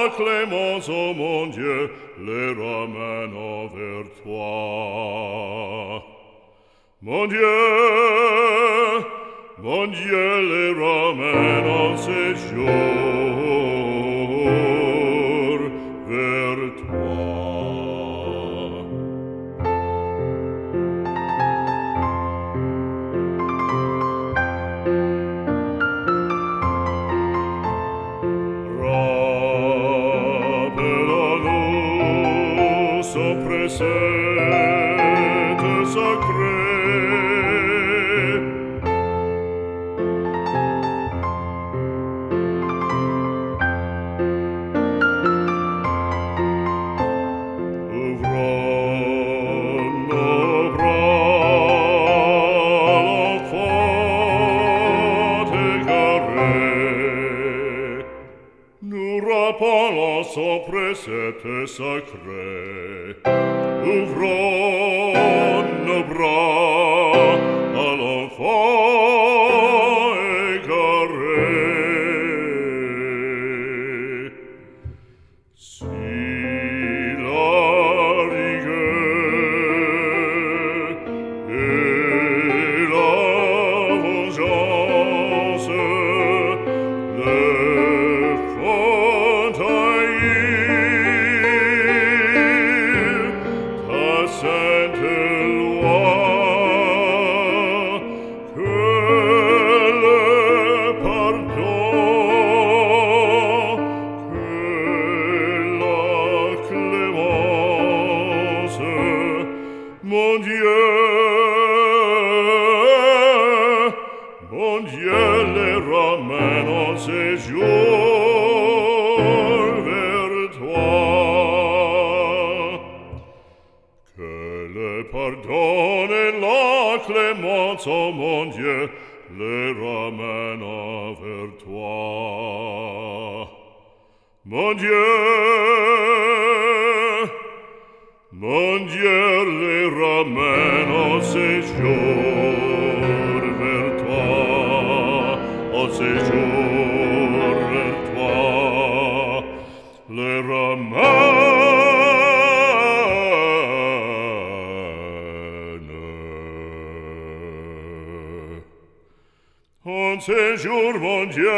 la clémence, ô mon Dieu, les ramène vers toi. Mon Dieu, les ramène en séjour vers toi. Rappelons-nous son précepte sacré. Ouvrons nos bras, l'enfant égaré. Nous rappelons son précepte sacré. Ouvrons nos bras à l'enfant égaré. Si la rigueur et la vengeance le font haïr, ta sainte loi, que le pardon, que la clémence, mon Dieu, les ramène en séjour vers toi. Que le pardon et la clémence, ô mon Dieu, les ramène vers toi. Mon Dieu, les ramène en séjour vers toi, en séjour vers toi, les ramène en séjour, mon Dieu.